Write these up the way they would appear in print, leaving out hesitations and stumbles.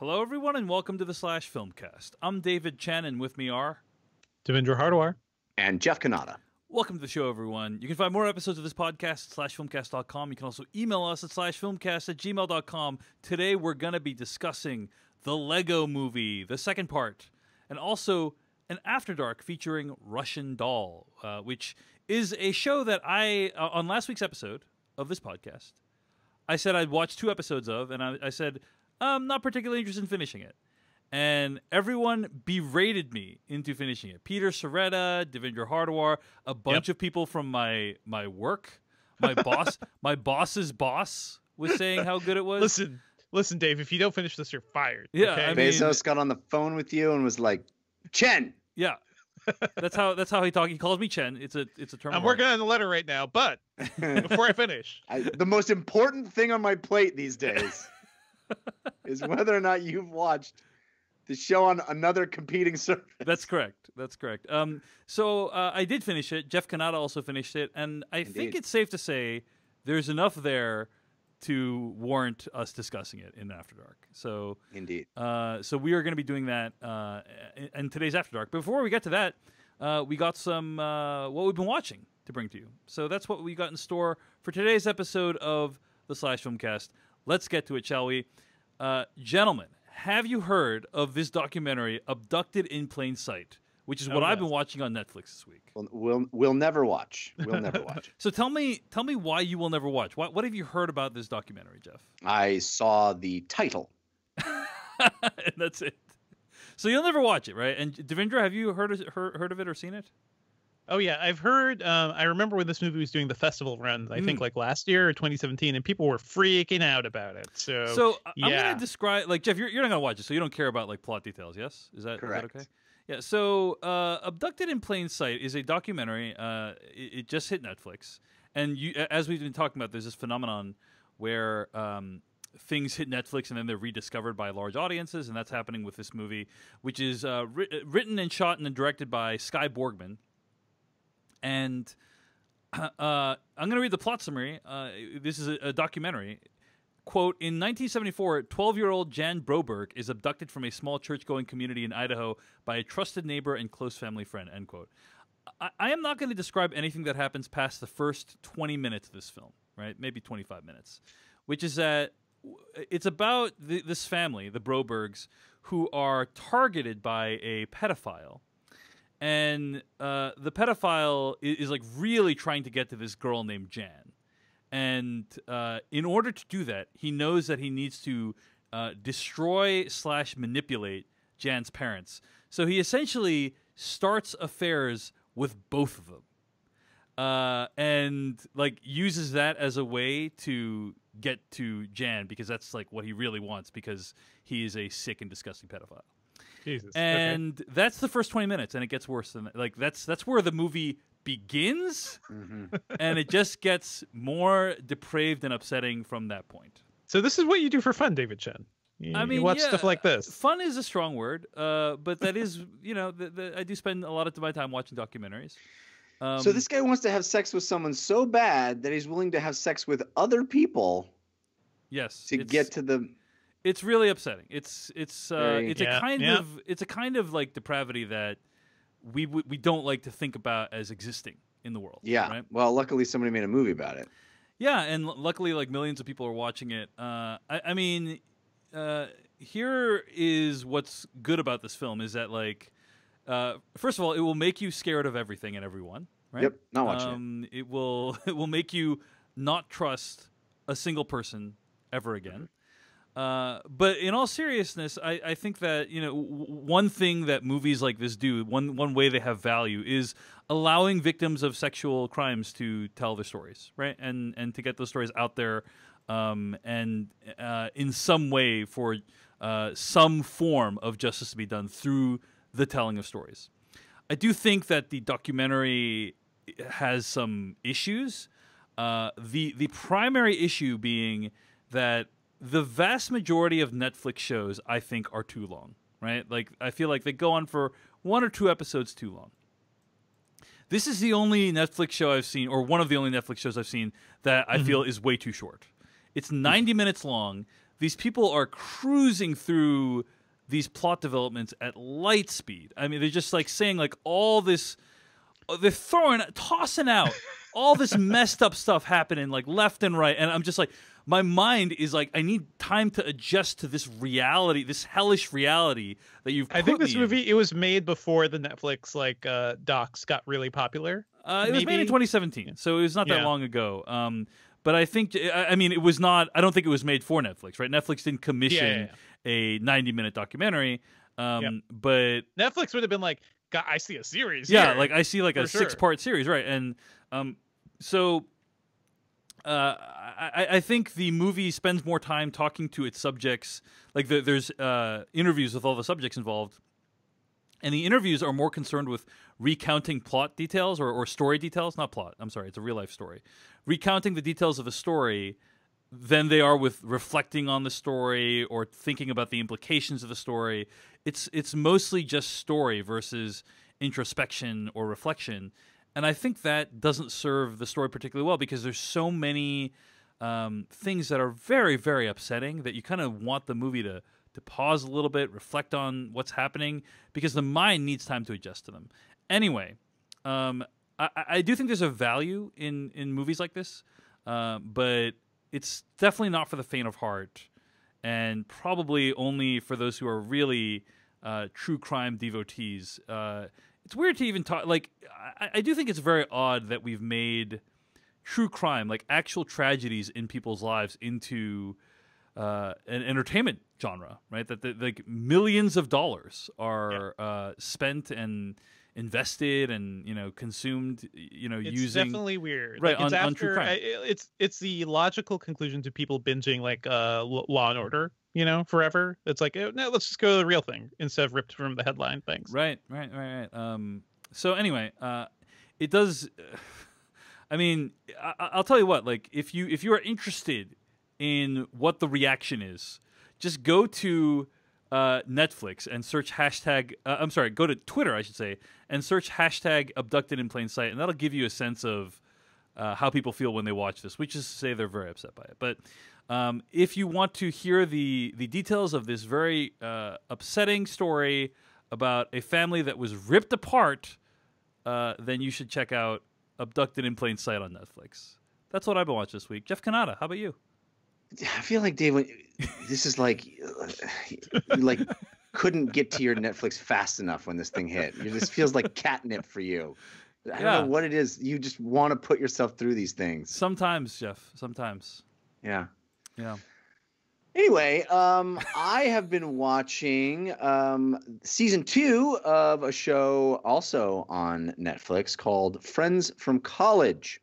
Hello, everyone, and welcome to the Slash Filmcast. I'm David Chen, and with me are Devendra Hardawar. And Jeff Kanata. Welcome to the show, everyone. You can find more episodes of this podcast at slashfilmcast.com. You can also email us at slashfilmcast@gmail.com. Today, we're going to be discussing the Lego Movie, the second part, and also an After Dark featuring Russian Doll, which is a show that I, on last week's episode of this podcast, I said I'd watch 2 episodes of, and I said I'm not particularly interested in finishing it. And everyone berated me into finishing it. Peter Soretta, Devendra Hardawar, a bunch of people from my work, my boss's boss was saying how good it was. Listen, Dave. If you don't finish this, you're fired. Yeah, okay? I mean, Bezos got on the phone with you and was like, Chen. Yeah, that's how he talks. He calls me Chen. It's a term. I'm working on the letter right now, but before I finish, The most important thing on my plate these days is whether or not you've watched the show on another competing service. That's correct. So I did finish it. Jeff Kanata also finished it, and I think it's safe to say there's enough there to warrant us discussing it in After Dark. So Indeed. So we are going to be doing that in today's After Dark. But before we get to that, we got some what we've been watching to bring to you. So that's what we got in store for today's episode of the Slash Filmcast. Let's get to it, shall we? Gentlemen, have you heard of this documentary, Abducted in Plain Sight, which is what I've been watching on Netflix this week? We'll never watch. We'll never watch. So tell me why you will never watch. What have you heard about this documentary, Jeff? I saw the title. And that's it. So you'll never watch it, right? And Devendra, have you heard of it or seen it? oh yeah, I've heard. I remember when this movie was doing the festival run. I think like last year or 2017, and people were freaking out about it. So I'm gonna describe, like, Jeff, you're not gonna watch it, so you don't care about like plot details. Yes, is that Correct. okay? Yeah. So Abducted in Plain Sight is a documentary. It just hit Netflix, and as we've been talking about, there's this phenomenon where things hit Netflix and then they're rediscovered by large audiences, and that's happening with this movie, which is written and shot and directed by Sky Borgman. And I'm going to read the plot summary. This is a documentary. Quote, in 1974, 12-year-old Jan Broberg is abducted from a small church-going community in Idaho by a trusted neighbor and close family friend, end quote. I am not going to describe anything that happens past the first 20 minutes of this film, right? Maybe 25 minutes, which is that it's about this family, the Brobergs, who are targeted by a pedophile. And the pedophile is like really trying to get to this girl named Jan. And in order to do that, he knows that he needs to destroy/manipulate Jan's parents. So he essentially starts affairs with both of them. And like uses that as a way to get to Jan, because that's like what he really wants, because he is a sick and disgusting pedophile. Jesus. And that's the first 20 minutes, and it gets worse than that. Like that's where the movie begins, and it just gets more depraved and upsetting from that point. So this is what you do for fun, David Chen. You watch stuff like this. Fun is a strong word, but that is, I do spend a lot of my time watching documentaries. So this guy wants to have sex with someone so bad that he's willing to have sex with other people. Yes, to get to the. It's really upsetting. It's a kind of like depravity that we don't like to think about as existing in the world. Yeah. Right? Well, luckily somebody made a movie about it. Yeah, and luckily, like, millions of people are watching it. I mean, here is what's good about this film is that, like, first of all, it will make you scared of everything and everyone. Right? Yep. Not watching it. It will make you not trust a single person ever again. But in all seriousness, I think that, one thing that movies like this do, one way they have value, is allowing victims of sexual crimes to tell their stories, right? And to get those stories out there, and in some way for some form of justice to be done through the telling of stories. I do think that the documentary has some issues. The primary issue being that the vast majority of Netflix shows, I think, are too long, right? Like, I feel like they go on for 1 or 2 episodes too long. This is the only Netflix show I've seen, or one of the only Netflix shows I've seen, that I feel is way too short. It's 90 minutes long. these people are cruising through these plot developments at light speed. I mean, they're just like saying like all this, they're tossing out all this messed up stuff happening like left and right, and I'm just like, my mind is like, I need time to adjust to this reality, this hellish reality that you've. I think this movie, it was made before the Netflix like docs got really popular. It was made in 2017, so it was not that long ago. But I think, I mean, it was not. I don't think it was made for Netflix, right? Netflix didn't commission a 90-minute documentary. But Netflix would have been like, God, I see a series. Yeah, here, like I see like a 6-part series, right? And so I think the movie spends more time talking to its subjects. Like there's interviews with all the subjects involved, and the interviews are more concerned with recounting plot details or story details. Not plot. I'm sorry, it's a real life story. Recounting the details of a story than they are with reflecting on the story or thinking about the implications of the story. It's mostly just story versus introspection or reflection. And I think that doesn't serve the story particularly well because there's so many things that are very, very upsetting that you kind of want the movie to pause a little bit, reflect on what's happening, because the mind needs time to adjust to them. Anyway, I do think there's a value in movies like this, but it's definitely not for the faint of heart, and probably only for those who are really true crime devotees. It's weird to even talk. Like, I do think it's very odd that we've made true crime, like actual tragedies in people's lives, into an entertainment genre, right? That like millions of dollars are spent and invested and consumed, it's using. Definitely weird, right? Like, on true crime. It's the logical conclusion to people binging like Law and Order, forever. It's like, no, let's just go to the real thing instead of ripped from the headline things. Right. So anyway, it does. I mean, I'll tell you what. Like, if you are interested in what the reaction is, just go to Netflix and search hashtag. I'm sorry, go to Twitter, I should say, and search hashtag abducted in plain sight, and that'll give you a sense of how people feel when they watch this, which is to say they're very upset by it. But if you want to hear the details of this very upsetting story about a family that was ripped apart, then you should check out Abducted in Plain Sight on Netflix. That's what I've been watching this week. Jeff Kanata, how about you? I feel like, Dave, this is like you couldn't get to your Netflix fast enough when this thing hit. This feels like catnip for you. I don't know what it is. You just want to put yourself through these things. Sometimes, Jeff. Sometimes. Yeah. Yeah. Anyway, I have been watching season 2 of a show also on Netflix called Friends from College.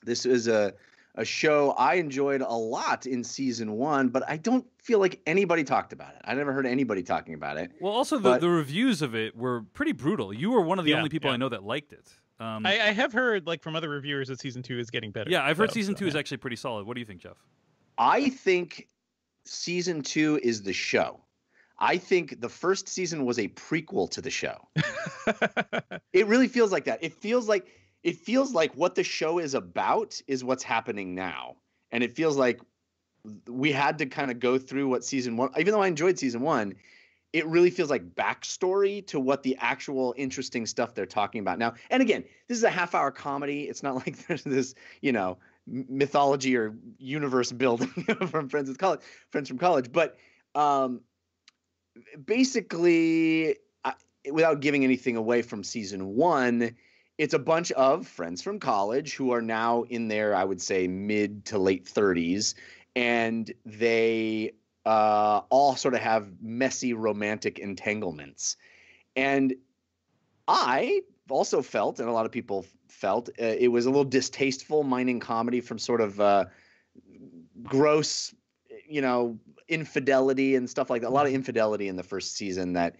This is a show I enjoyed a lot in season 1, but I don't feel like anybody talked about it. I never heard anybody talking about it. Well, also the reviews of it were pretty brutal. You were one of the only people I know that liked it. I have heard like from other reviewers that season 2 is getting better. Yeah, I've heard season 2 is actually pretty solid. What do you think, Jeff? I think season 2 is the show. I think the first season was a prequel to the show. It really feels like that. It feels like what the show is about is what's happening now. And it feels like we had to kind of go through what season 1, even though I enjoyed season 1, it really feels like backstory to what the actual interesting stuff they're talking about now. And again, this is a half-hour comedy. It's not like there's this, mythology or universe building from Friends from College. But basically, without giving anything away from season 1, it's a bunch of friends from college who are now in their, I would say, mid to late 30s, and they all sort of have messy romantic entanglements. And I also felt, and a lot of people felt, it was a little distasteful mining comedy from sort of gross, infidelity and stuff like that. A lot of infidelity in the first season that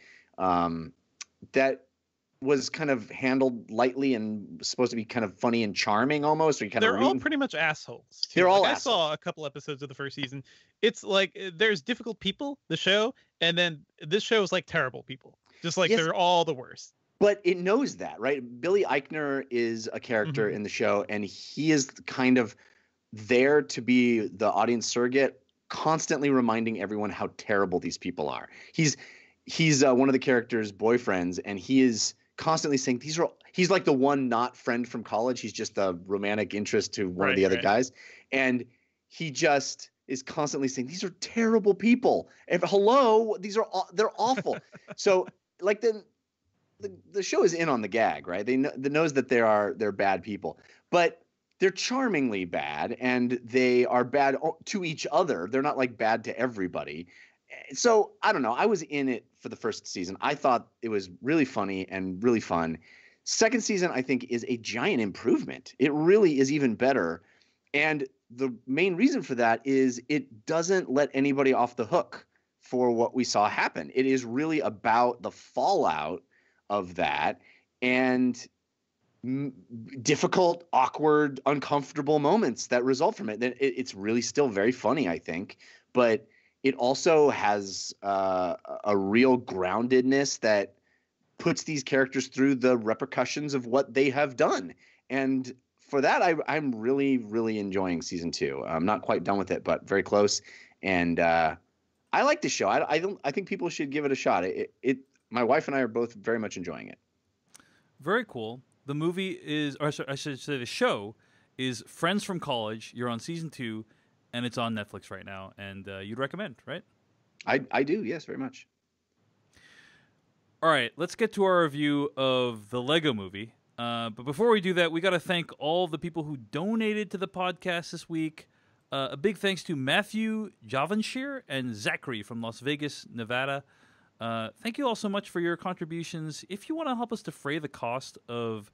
was kind of handled lightly and supposed to be kind of funny and charming almost. Or they're all pretty much assholes. Too. They're all assholes. assholes. I saw a couple episodes of the first season. It's like there's difficult people, the show, and then this show is like terrible people. Just like they're all the worst. But it knows that, right? Billy Eichner is a character in the show, and he is kind of there to be the audience surrogate constantly reminding everyone how terrible these people are. He's one of the characters' boyfriends, and he is constantly saying he's like the one not friend from college. He's just the romantic interest to one of the other guys. And he just is constantly saying, these are terrible people. Hello, they're awful. So like the show is in on the gag, right? They knows that they're bad people, but they're charmingly bad, and they are bad to each other. They're not like bad to everybody. So I don't know. I was in it for the first season. I thought it was really funny and really fun. Second season, I think, is a giant improvement. It really is even better. And the main reason for that is it doesn't let anybody off the hook for what we saw happen. It is really about the fallout of that and difficult, awkward, uncomfortable moments that result from it. It's really still very funny, I think, but it also has a real groundedness that puts these characters through the repercussions of what they have done. And for that, I'm really, really enjoying season 2. I'm not quite done with it, but very close. And I like the show. I think people should give it a shot. My wife and I are both very much enjoying it. Very cool. The movie is, or I should say the show is Friends from College. You're on season 2, and it's on Netflix right now. And you'd recommend, right? I do, yes, very much. All right, let's get to our review of the Lego Movie. But before we do that, we got to thank all the people who donated to the podcast this week. A big thanks to Matthew Javanshire and Zachary from Las Vegas, Nevada. Thank you all so much for your contributions. If you want to help us defray the cost of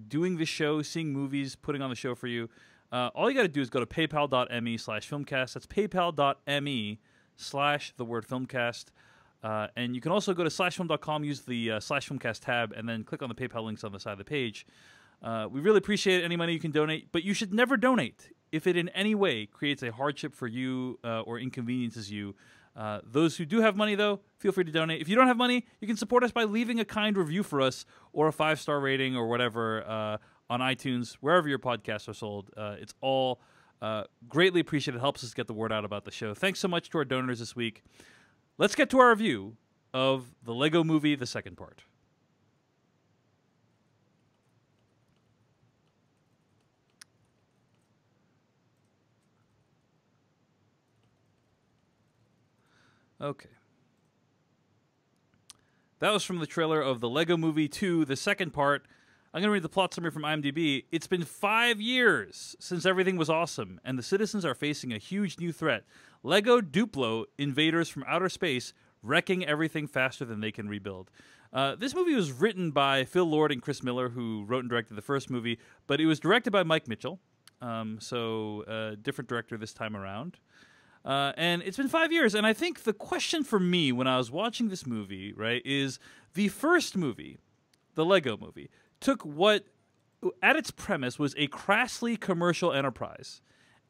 doing the show, seeing movies, putting on the show for you, all you got to do is go to paypal.me/filmcast. That's paypal.me/filmcast. And you can also go to /film.com, use the /filmcast tab, and then click on the PayPal links on the side of the page. We really appreciate any money you can donate, but you should never donate if it in any way creates a hardship for you or inconveniences you. Those who do have money, though, feel free to donate. If you don't have money, you can support us by leaving a kind review for us or a 5-star rating or whatever on iTunes, wherever your podcasts are sold. It's all greatly appreciated. It helps us get the word out about the show. Thanks so much to our donors this week. Let's get to our review of the Lego Movie, the second part. Okay. That was from the trailer of the Lego Movie 2, the second part. I'm going to read the plot summary from IMDb. It's been 5 years since everything was awesome, and the citizens are facing a huge new threat. Lego Duplo invaders from outer space, wrecking everything faster than they can rebuild. This movie was written by Phil Lord and Chris Miller, who wrote and directed the first movie, but it was directed by Mike Mitchell, so different director this time around. And it's been 5 years, and I think the question for me when I was watching this movie, right, is the first movie, the Lego Movie, took what, at its premise, was a crassly commercial enterprise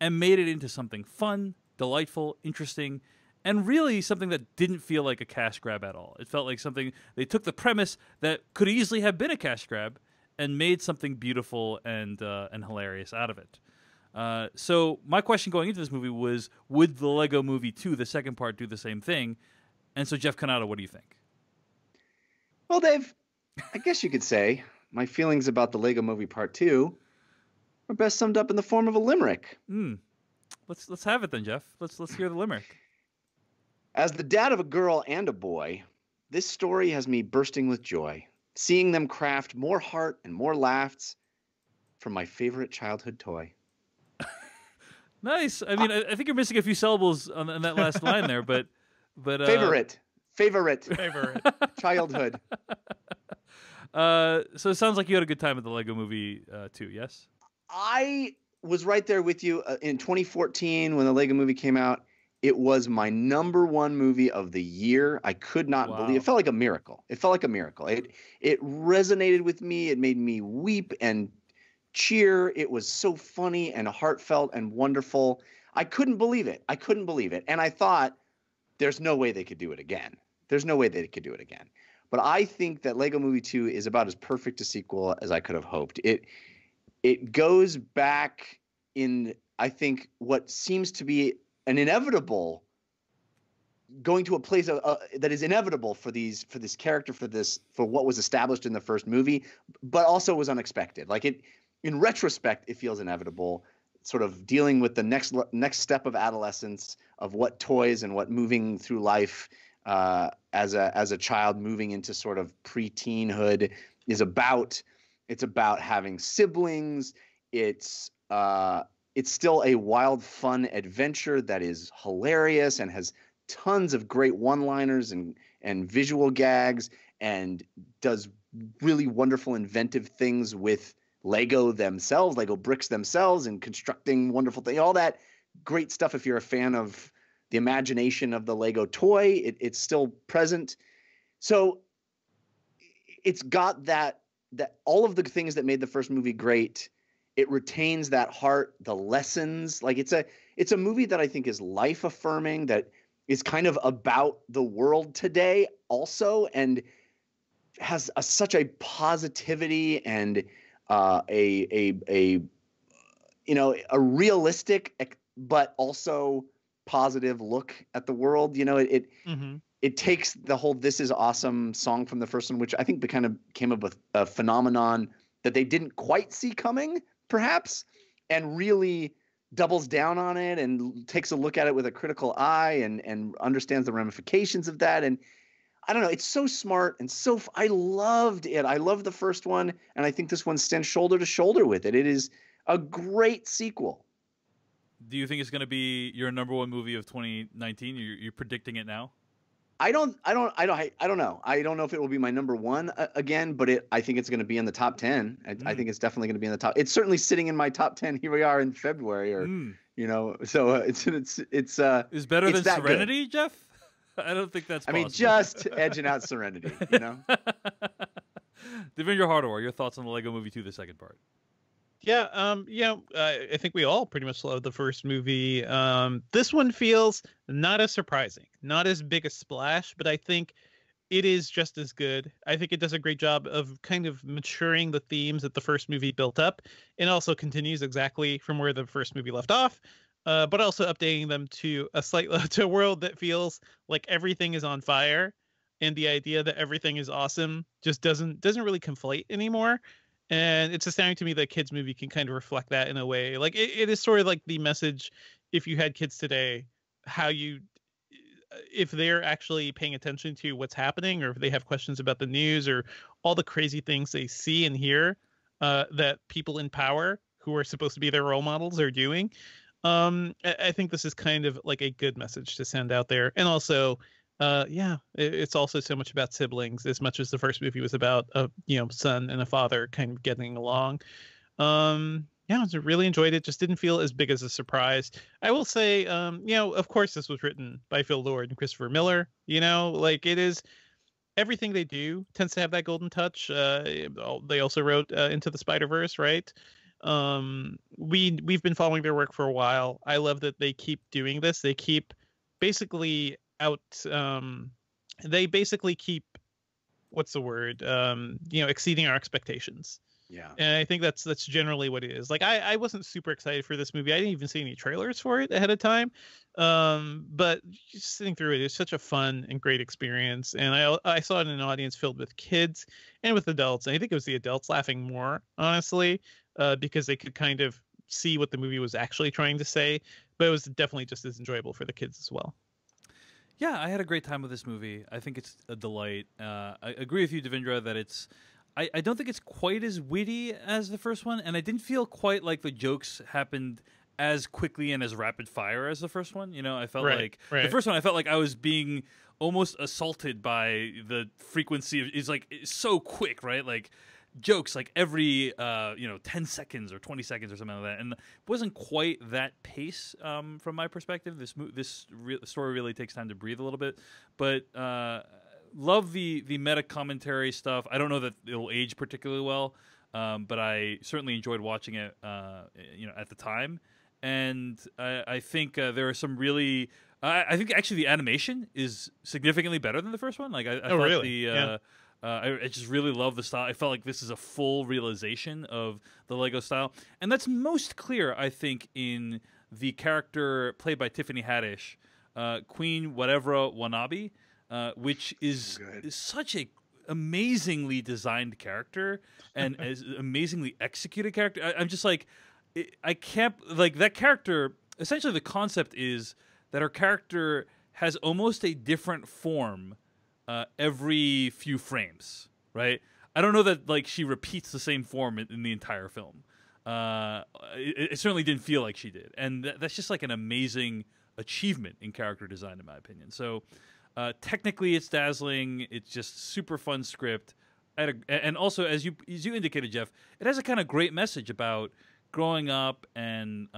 and made it into something fun, delightful, interesting, and really something that didn't feel like a cash grab at all. It felt like something, they took the premise that could easily have been a cash grab and made something beautiful and hilarious out of it. So my question going into this movie was, would the Lego Movie 2, the second part, do the same thing? And so, Jeff Cannata, what do you think? Well, Dave, I guess you could say my feelings about the Lego Movie Part 2 are best summed up in the form of a limerick. Let's have it then, Jeff. Let's hear the limerick. As the dad of a girl and a boy, this story has me bursting with joy, seeing them craft more heart and more laughs from my favorite childhood toy. Nice. I mean, I think you're missing a few syllables on that last line there, but favorite childhood. So it sounds like you had a good time at the Lego Movie 2, yes? I was right there with you in 2014 when the Lego Movie came out. It was my #1 movie of the year. I could not believe it. Felt like a miracle. It felt like a miracle. It resonated with me. It made me weep and cheer. It was so funny and heartfelt and wonderful. I couldn't believe it. And I thought, there's no way they could do it again. But I think that Lego Movie 2 is about as perfect a sequel as I could have hoped. It goes back in, I think, what seems to be an inevitable going to a place that is inevitable for this character, for what was established in the first movie, but also was unexpected. Like in retrospect, it feels inevitable, sort of dealing with the next step of adolescence, of what toys and what moving through life as a child moving into sort of pre-teenhood is about. It's about having siblings. It's still a wild, fun adventure that is hilarious and has tons of great one-liners and visual gags, and does really wonderful, inventive things with Lego themselves, Lego bricks themselves, and constructing wonderful things. All that great stuff. If you're a fan of the imagination of the Lego toy, it's still present. So it's got that all of the things that made the first movie great. It retains that heart, the lessons. Like it's a movie that I think is life affirming, that is kind of about the world today also, and has such a positivity and a realistic but also positive look at the world. It takes the whole "This Is Awesome" song from the first one, which I think kind of came up with a phenomenon that they didn't quite see coming, perhaps, and really doubles down on it and takes a look at it with a critical eye and understands the ramifications of that. And I don't know, it's so smart and I loved it. I loved the first one, and I think this one stands shoulder to shoulder with it. It is a great sequel. Do you think it's going to be your number one movie of 2019? You're predicting it now? I don't know. I don't know if it will be my number one again, but I think it's going to be in the top 10. I think it's definitely going to be in the top. It's certainly sitting in my top 10. Here we are in February, so it's is better than Serenity, good. Jeff? I don't think that's possible. I mean, just edging out Serenity, Devindra Hardawar, your thoughts on the Lego Movie 2, the second part? Yeah, I think we all pretty much love the first movie. This one feels not as surprising, not as big a splash, but I think it is just as good. I think it does a great job of kind of maturing the themes that the first movie built up, and also continues exactly from where the first movie left off, but also updating them to a world that feels like everything is on fire, and the idea that everything is awesome just doesn't really conflate anymore. And it's astounding to me that a kids movie can kind of reflect that in a way. Like it is sort of like the message, if you had kids today, if they're actually paying attention to what's happening, or if they have questions about the news or all the crazy things they see and hear that people in power who are supposed to be their role models are doing. I think this is kind of like a good message to send out there. And also, it's also so much about siblings, as much as the first movie was about a son and a father kind of getting along. I really enjoyed it. Just didn't feel as big as a surprise. I will say, of course, this was written by Phil Lord and Christopher Miller. Like it is, everything they do tends to have that golden touch. They also wrote Into the Spider-Verse, right? We've been following their work for a while. I love that they keep doing this. They keep basically they basically keep, what's the word, exceeding our expectations. Yeah. And I think that's generally what it is. Like I wasn't super excited for this movie. I didn't even see any trailers for it ahead of time. But just sitting through it's such a fun and great experience. And I saw it in an audience filled with kids and with adults. And I think it was the adults laughing more, honestly, because they could kind of see what the movie was actually trying to say. But it was definitely just as enjoyable for the kids as well. Yeah, I had a great time with this movie. I think it's a delight. I agree with you, Devindra, that I don't think it's quite as witty as the first one, and I didn't feel quite like the jokes happened as quickly and as rapid fire as the first one. I felt like the first one, I felt like I was being almost assaulted by the frequency of, it's so quick, right? Like jokes like every 10 seconds or 20 seconds or something like that, and it wasn't quite that pace from my perspective. This story really takes time to breathe a little bit, but love the meta commentary stuff. I don't know that it'll age particularly well, but I certainly enjoyed watching it at the time, and I think there are some really I think actually the animation is significantly better than the first one. Like I thought really? I just really love the style. I felt like this is a full realization of the Lego style. And that's most clear, I think, in the character played by Tiffany Haddish, Queen Whatever Wanabe, which is such a amazingly designed character and as amazingly executed character. I'm just like, I can't, like, that character. Essentially, the concept is that her character has almost a different form every few frames, right? I don't know that like she repeats the same form in the entire film. It certainly didn't feel like she did, and that's just like an amazing achievement in character design, in my opinion. So technically, it's dazzling. It's just super fun script, and also as you indicated, Jeff, it has a kind of great message about growing up and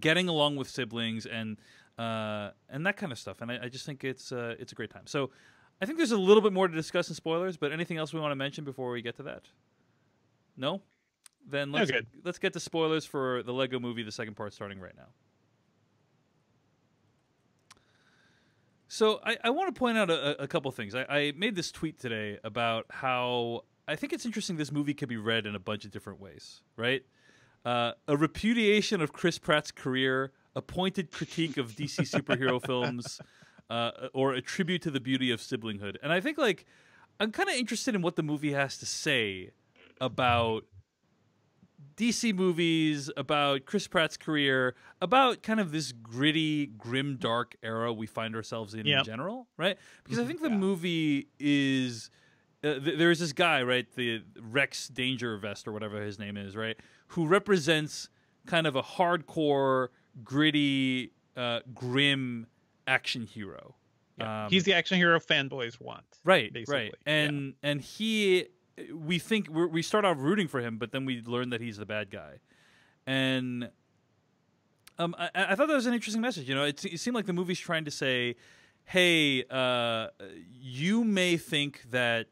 getting along with siblings and that kind of stuff. And I just think it's a great time. So I think there's a little bit more to discuss in spoilers, but anything else we want to mention before we get to that? No? Then let's get to spoilers for the Lego Movie, the second part, starting right now. So I want to point out a couple things. I made this tweet today about how I think it's interesting this movie can be read in a bunch of different ways, right? A repudiation of Chris Pratt's career, a pointed critique of DC superhero films, or a tribute to the beauty of siblinghood. And I think, like, I'm kind of interested in what the movie has to say about DC movies, about Chris Pratt's career, about kind of this gritty, grim, dark era we find ourselves in general, right? Because I think the movie is... there's this guy, right, the Rex Dangervest or whatever his name is, right, who represents kind of a hardcore, gritty, grim action hero. Yeah. He's the action hero fanboys want. Right, basically. right. And he, we think, we start off rooting for him, but then we learn that he's the bad guy. And I thought that was an interesting message. You know, it seemed like the movie's trying to say, hey, you may think that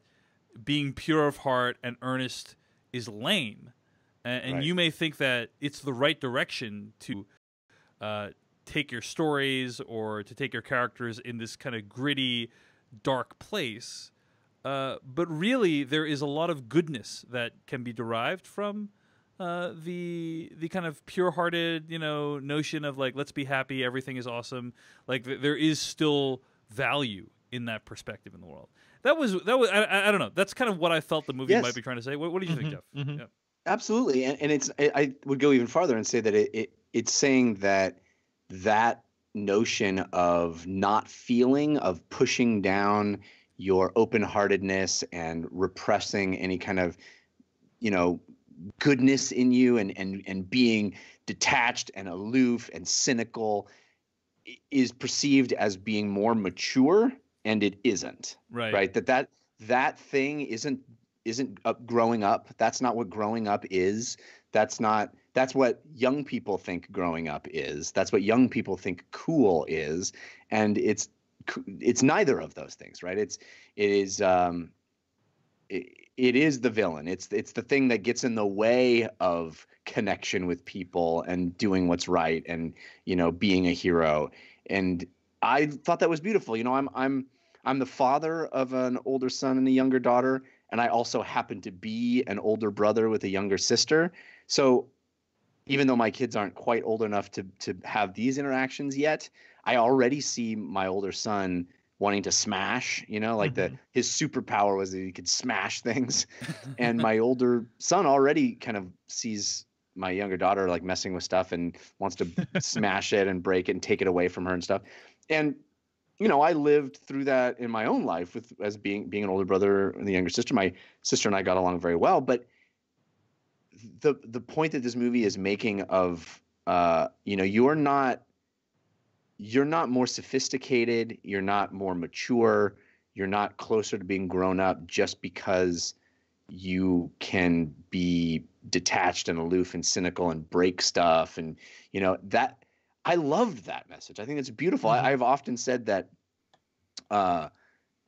being pure of heart and earnest is lame, and you may think that it's the right direction to take your stories or to take your characters in this kind of gritty, dark place. But really, there is a lot of goodness that can be derived from the kind of pure-hearted, you know, notion of like, let's be happy, everything is awesome. Like there is still value in that perspective in the world. That was I don't know. That's kind of what I felt the movie might be trying to say. What do you think, Jeff? Mm-hmm. Yeah. Absolutely, and I would go even farther and say that it's saying that notion of not feeling, of pushing down your open-heartedness and repressing any kind of, you know, goodness in you and being detached and aloof and cynical is perceived as being more mature, and it isn't. Right. That thing isn't growing up. That's not what growing up is. That's what young people think growing up is. That's what young people think cool is. And it's neither of those things, right? It is the villain. It's the thing that gets in the way of connection with people and doing what's right and, you know, being a hero. And I thought that was beautiful. You know, I'm the father of an older son and a younger daughter, and I also happen to be an older brother with a younger sister. So even though my kids aren't quite old enough to have these interactions yet, I already see my older son wanting to smash, you know, like his superpower was that he could smash things. And my older son already kind of sees my younger daughter like messing with stuff and wants to smash it and break it and take it away from her and stuff. And, you know, I lived through that in my own life as being an older brother and the younger sister. My sister and I got along very well, but the point that this movie is making of, you know, you're not more sophisticated, you're not more mature, you're not closer to being grown up just because you can be detached and aloof and cynical and break stuff. And, you know, that I loved that message. I think it's beautiful. I've often said that,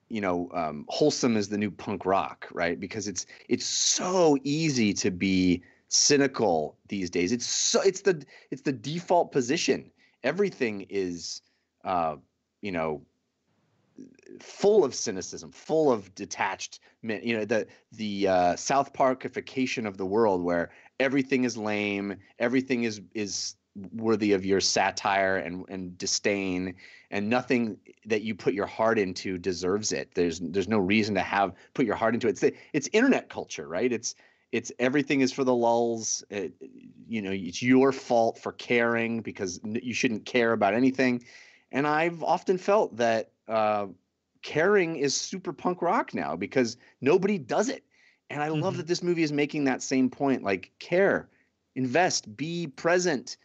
you know, wholesome is the new punk rock, right? Because it's so easy to be cynical these days. It's the default position. Everything is, you know, full of cynicism, full of detached, you know, the South Parkification of the world, where everything is lame, everything is worthy of your satire and disdain, and nothing that you put your heart into deserves it. There's no reason to put your heart into it. It's internet culture, right? It's everything is for the lulz. It's your fault for caring because you shouldn't care about anything. And I've often felt that caring is super punk rock now because nobody does it. And I love that this movie is making that same point, like care, invest, be present,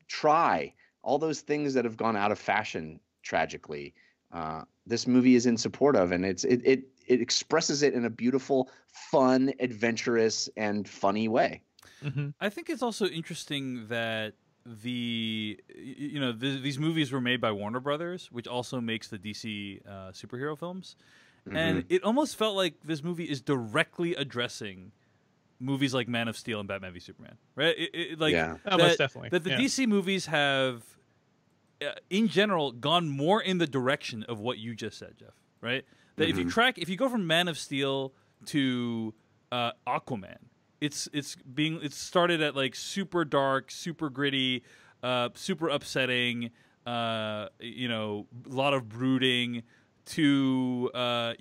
try all those things that have gone out of fashion tragically. This movie is in support of, and it expresses it in a beautiful, fun, adventurous, and funny way. I think it's also interesting that these movies were made by Warner Brothers, which also makes the DC superhero films, and it almost felt like this movie is directly addressing movies like Man of Steel and Batman v Superman, right? Most definitely. That the DC movies have, in general, gone more in the direction of what you just said, Jeff. Right? That if you go from Man of Steel to Aquaman, it's started at like super dark, super gritty, super upsetting, a lot of brooding. To my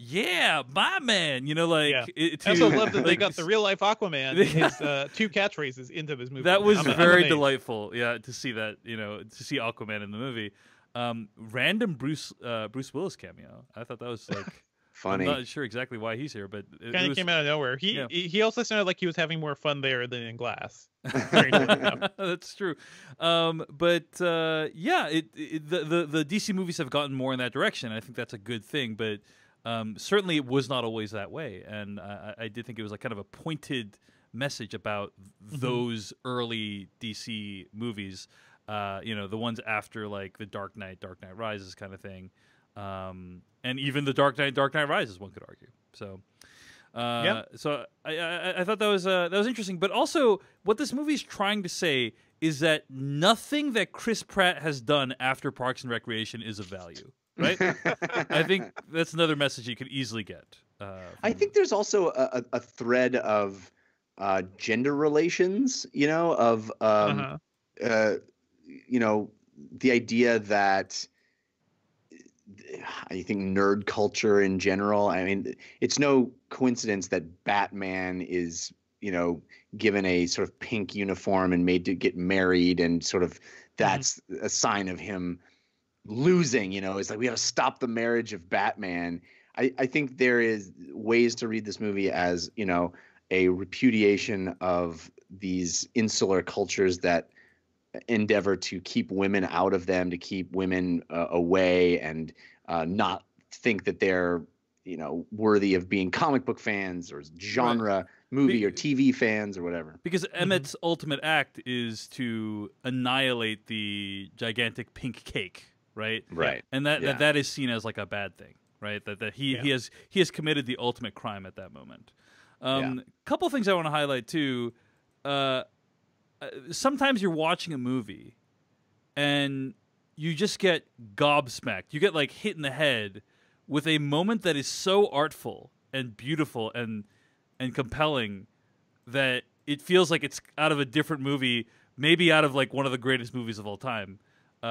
man, I also love that they got the real life Aquaman, his 2 catchphrases into this movie. That was very delightful, to see that, to see Aquaman in the movie. Random Bruce Willis cameo. I thought that was like funny. I'm not sure exactly why he's here, but it kind of came out of nowhere. He also sounded like he was having more fun there than in Glass. That's true. The DC movies have gotten more in that direction. I think that's a good thing, but certainly it was not always that way. And I did think it was like kind of a pointed message about those early DC movies. The ones after like the Dark Knight Rises kind of thing. And even the Dark Knight Rises, one could argue. So, so I thought that was interesting. But also, what this movie is trying to say is that nothing that Chris Pratt has done after Parks and Recreation is of value. Right? I think that's another message you could easily get. I think there's also a thread of gender relations. The idea that. I think nerd culture in general. I mean, it's no coincidence that Batman is, given a sort of pink uniform and made to get married, and sort of that's a sign of him losing. It's like we have to stop the marriage of Batman. I think there is ways to read this movie as a repudiation of these insular cultures that endeavor to keep women out of them, to keep women away, and not think that they're worthy of being comic book fans or genre movie or TV fans or whatever. Because Emmett's ultimate act is to annihilate the gigantic pink cake, right? Right. And that is seen as like a bad thing, right? That he has committed the ultimate crime at that moment. Couple things I want to highlight too. Sometimes you're watching a movie and you just get gobsmacked. You get like hit in the head with a moment that is so artful and beautiful and compelling that it feels like it's out of a different movie, maybe out of like one of the greatest movies of all time,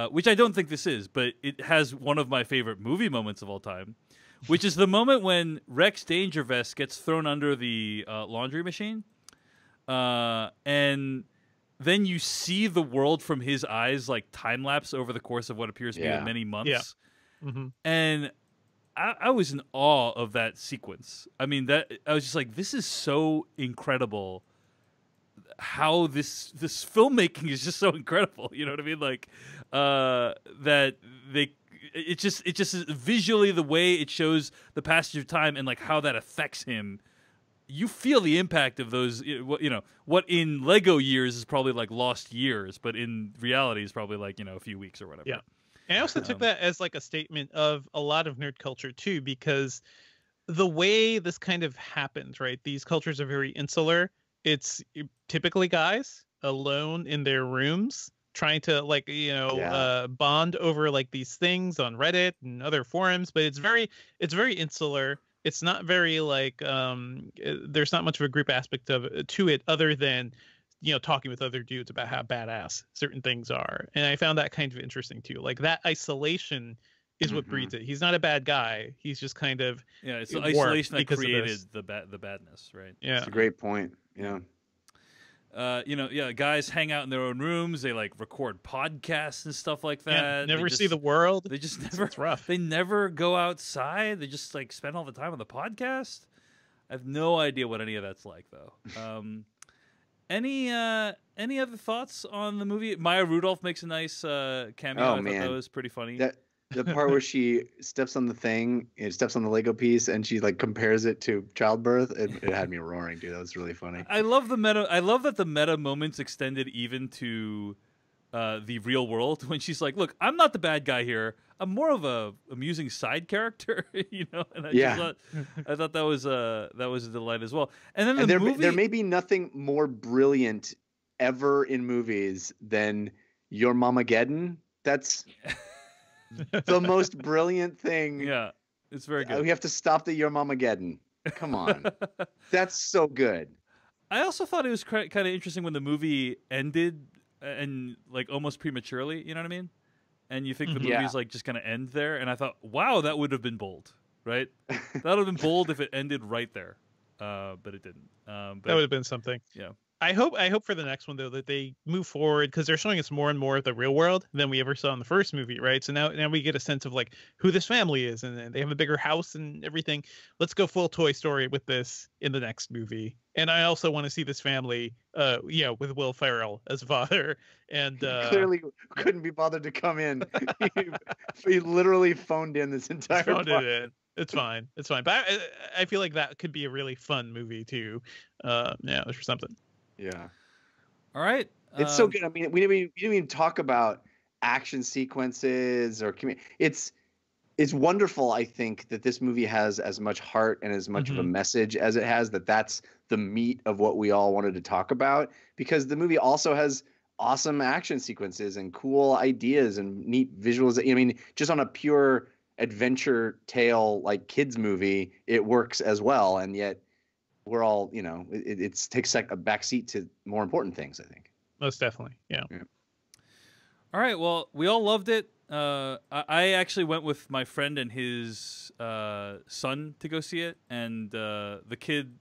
which I don't think this is, but it has one of my favorite movie moments of all time, which is the moment when Rex Dangervest gets thrown under the laundry machine, and then you see the world from his eyes, like time lapse over the course of what appears to be many months. Yeah. And I was in awe of that sequence. I mean, I was just like, this is so incredible. How this filmmaking is just so incredible. You know what I mean? Like that it just is visually the way it shows the passage of time and like how that affects him. You feel the impact of those, what in Lego years is probably like lost years, but in reality is probably like, a few weeks or whatever. Yeah. And I also took that as like a statement of a lot of nerd culture too, because the way this kind of happens, right? These cultures are very insular. It's typically guys alone in their rooms trying to bond over like these things on Reddit and other forums, but it's very insular. It's not very like there's not much of a group aspect to it other than talking with other dudes about how badass certain things are. And I found that kind of interesting too. Like that isolation is what breeds it. He's not a bad guy. He's just kind of it's the isolation that created the badness, right? Yeah, it's a great point. Yeah. Guys hang out in their own rooms. They like record podcasts and stuff like that. Yeah, never see the world. They just never. It's rough. They never go outside. They just like spend all the time on the podcast. I have no idea what any of that's like, though. Any other thoughts on the movie? Maya Rudolph makes a nice cameo. I thought that was pretty funny. The part where she steps on the thing, steps on the Lego piece, and she like compares it to childbirth. It had me roaring, dude. That was really funny. I love the meta. I love that the meta moments extended even to the real world when she's like, "Look, I'm not the bad guy here. I'm more of a amusing side character," And I thought that was a delight as well. And then there may be nothing more brilliant ever in movies than Your Mamageddon. That's the most brilliant thing. Yeah, it's very good. We have to stop the Your Mamageddon. Come on, that's so good. I also thought it was kind of interesting when the movie ended and like almost prematurely. You know what I mean? And you think the movie's like just gonna end there, and I thought, wow, that would have been bold, right? That would have been bold if it ended right there, but it didn't. That would have been something. Yeah. I hope for the next one though that they move forward, because they're showing us more and more of the real world than we ever saw in the first movie, right? So now we get a sense of like who this family is, and they have a bigger house and everything. Let's go full Toy Story with this in the next movie. And I also want to see this family, with Will Ferrell as father. And clearly couldn't be bothered to come in. he literally phoned in this entire. Phoned it in. It's fine. But I feel like that could be a really fun movie too. Or something. Yeah. All right. It's so good. I mean, we didn't even talk about action sequences or it's wonderful. I think that this movie has as much heart and as much of a message as it has. That's the meat of what we all wanted to talk about, because the movie also has awesome action sequences and cool ideas and neat visuals. I mean, just on a pure adventure tale like kids movie, it works as well, and yet we're all, it takes a backseat to more important things, I think. Most definitely. Yeah. All right. Well, we all loved it. I actually went with my friend and his son to go see it, and the kid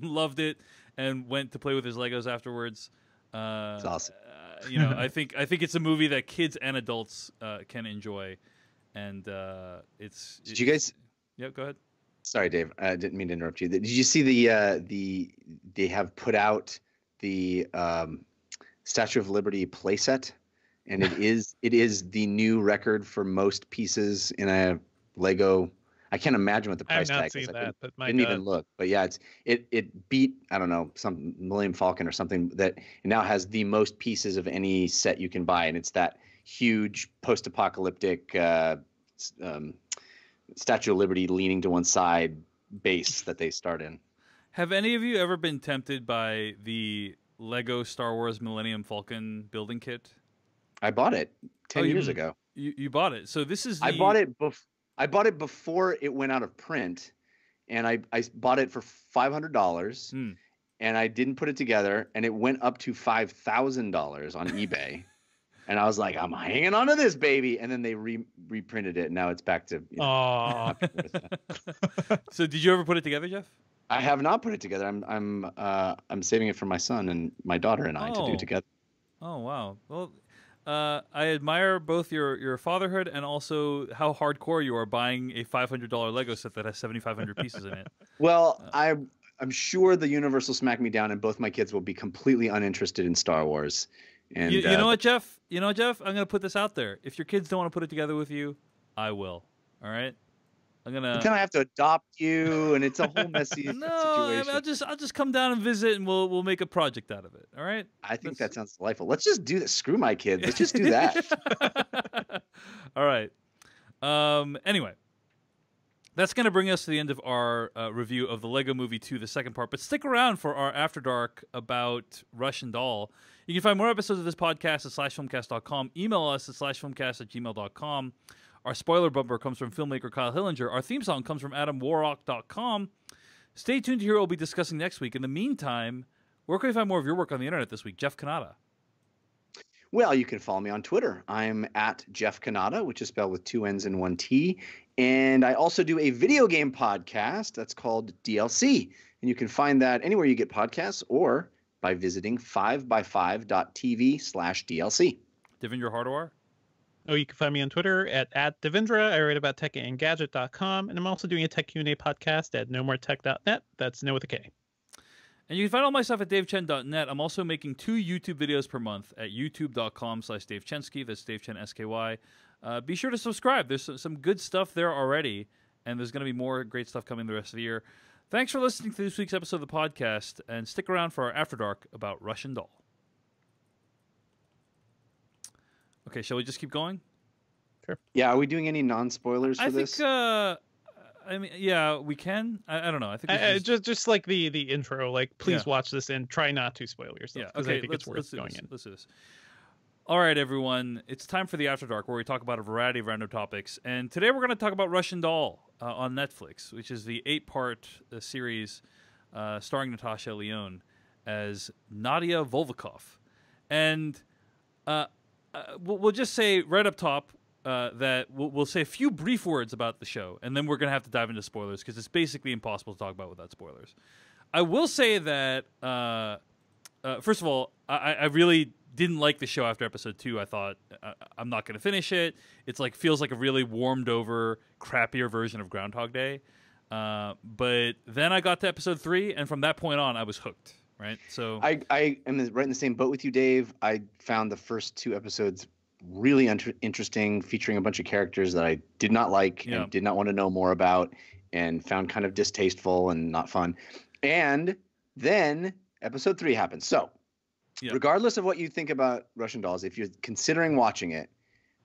loved it and went to play with his Legos afterwards. It's awesome. I think it's a movie that kids and adults can enjoy, and Did you guys? Yeah, go ahead. Sorry, Dave. I didn't mean to interrupt you. Did you see they have put out the Statue of Liberty playset, and it is the new record for most pieces in a Lego. I can't imagine what the price tag is. I didn't even look, but yeah, it beat, I don't know, some Millennium Falcon or something, that it now has the most pieces of any set you can buy, and it's that huge post-apocalyptic Statue of Liberty leaning to one side base that they start in. Have any of you ever been tempted by the Lego Star Wars Millennium Falcon building kit? I bought it 10 years ago. You bought it. So this is I bought it before it went out of print, and I bought it for $500, and I didn't put it together, and it went up to $5,000 on eBay. And I was like, I'm hanging on to this baby. And then they reprinted it. And now it's back to. So did you ever put it together, Jeff? I have not put it together. I'm saving it for my son and my daughter and I to do together. Oh, wow. Well, I admire both your fatherhood and also how hardcore you are buying a $500 Lego set that has 7,500 pieces in it. Well, I'm sure the universe will smack me down and both my kids will be completely uninterested in Star Wars. And, you know what, Jeff? I'm going to put this out there. If your kids don't want to put it together with you, I will. All right? But then I have to adopt you, and it's a whole messy situation. I'll just come down and visit, and we'll make a project out of it. All right? I think that sounds delightful. Let's just do this. Screw my kids. Let's just do that. All right. Anyway, that's going to bring us to the end of our review of the Lego Movie 2, the second part. But stick around for our After Dark about Russian Doll. You can find more episodes of this podcast at /filmcast.com. Email us at /filmcast@gmail.com. Our spoiler bumper comes from filmmaker Kyle Hillinger. Our theme song comes from AdamWarrock.com. Stay tuned to hear what we'll be discussing next week. In the meantime, Where can we find more of your work on the internet this week, Jeff Kanata? Well, you can follow me on Twitter. I'm at Jeff Kanata, which is spelled with 2 N's and 1 T. And I also do a video game podcast that's called DLC. And you can find that anywhere you get podcasts or by visiting 5by5.tv/DLC. Devindra Hardawar? Oh, you can find me on Twitter at Devindra. I write about techandgadget.com, and I'm also doing a Tech Q&A podcast at nomoretech.net. That's no with a K. And you can find all my stuff at davechen.net. I'm also making 2 YouTube videos per month at youtube.com/DaveChensky. That's Dave Chen, SKY. Be sure to subscribe. There's some good stuff there already, and there's going to be more great stuff coming the rest of the year. Thanks for listening to this week's episode of the podcast, and stick around for our After Dark about Russian Doll. Okay, shall we just keep going? Sure. Yeah, are we doing any non-spoilers for this? I mean, yeah, we can. I don't know. I think we just like the intro. Like, please watch this and try not to spoil yourself. Yeah, because okay. I think it's worth going in. Let's do this. All right, everyone. It's time for the After Dark, where we talk about a variety of random topics. And today we're going to talk about Russian Doll on Netflix, which is the 8-part series starring Natasha Lyonne as Nadia Volvikov. And we'll just say right up top that we'll say a few brief words about the show, and then we're going to have to dive into spoilers because it's basically impossible to talk about without spoilers. I will say that, first of all, I really didn't like the show after episode 2. I thought, I'm not going to finish it. It's like feels like a really warmed over, crappier version of Groundhog Day. But then I got to episode 3, and from that point on, I was hooked. Right, so I am right in the same boat with you, Dave. I found the first 2 episodes really interesting, featuring a bunch of characters that I did not like and did not want to know more about, and found kind of distasteful and not fun. And then episode 3 happened. So, regardless of what you think about Russian Dolls, if you're considering watching it,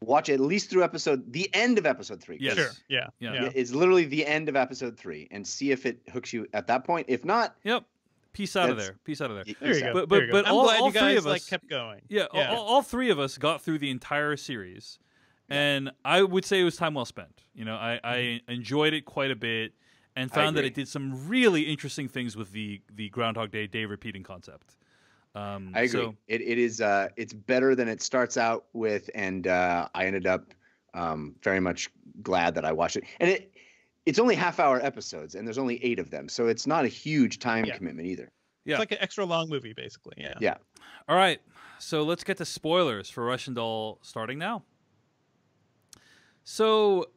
watch at least through the end of episode 3. Yes. Sure. Yeah. It's literally the end of episode 3, and see if it hooks you at that point. If not, Peace out of there. There you go. But I'm all glad you 3 guys of us kept going. Yeah, all 3 of us got through the entire series, and I would say it was time well spent. You know, I enjoyed it quite a bit, and found that it did some really interesting things with the Groundhog Day repeating concept. I agree. So, it is it's better than it starts out with, and I ended up very much glad that I watched it. And it's only half-hour episodes, and there's only 8 of them, so it's not a huge time commitment either. Yeah. It's like an extra long movie, basically. Yeah. All right, so let's get to spoilers for Russian Doll starting now. So,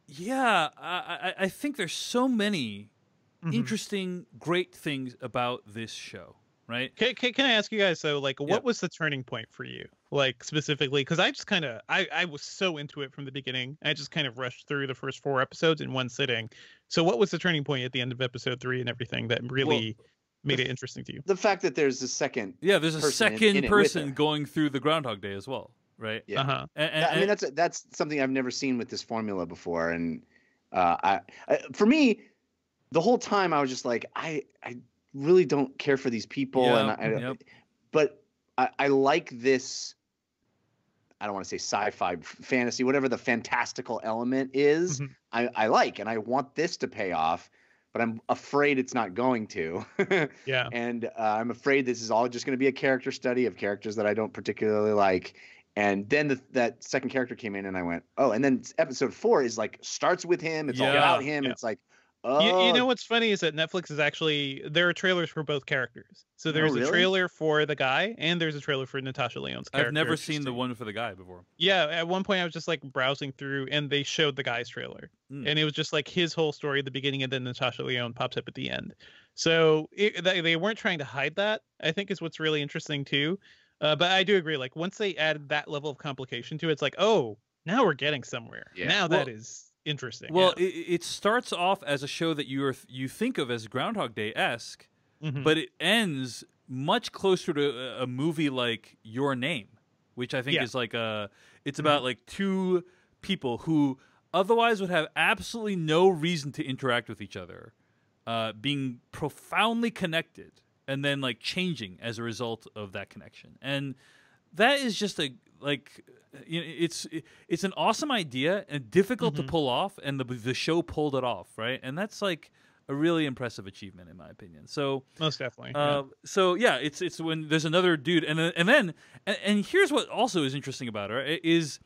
yeah, I think there's so many interesting, great things about this show. Right? Can I ask you guys, so, like, what was the turning point for you? Like, specifically, because I just kind of, I was so into it from the beginning. I just kind of rushed through the first 4 episodes in one sitting. So what was the turning point at the end of episode 3 and everything that really made it interesting to you? The fact that there's a second there's a second person going through the Groundhog Day as well, right? Yeah. I mean, that's something I've never seen with this formula before. And for me, the whole time I was just like, I really don't care for these people, but I like this. I don't want to say sci-fi, fantasy, whatever the fantastical element is. I like, and I want this to pay off, but I'm afraid it's not going to. And I'm afraid this is all just going to be a character study of characters that I don't particularly like. And then that second character came in, and I went, oh. And then episode 4 is like starts with him. It's all about him. It's like. You know what's funny is that Netflix is actually, there are trailers for both characters. So there's a trailer for the guy, and there's a trailer for Natasha Lyonne's character. I've never seen the one for the guy before. Yeah, at one point I was just like browsing through, and they showed the guy's trailer, and it was just like his whole story at the beginning, and then Natasha Lyonne pops up at the end. So they weren't trying to hide that, I think, is what's really interesting too. But I do agree, like once they added that level of complication to it, it's like, oh, now we're getting somewhere. Now that is interesting. Well, it starts off as a show that you think of as Groundhog Day-esque, but it ends much closer to a movie like Your Name, which I think is like it's about like 2 people who otherwise would have absolutely no reason to interact with each other, being profoundly connected and then like changing as a result of that connection. And that is just it's an awesome idea and difficult to pull off, and the show pulled it off, right? And that's like a really impressive achievement in my opinion. So Most definitely. so yeah, it's when there's another dude, and here's what also is interesting about her is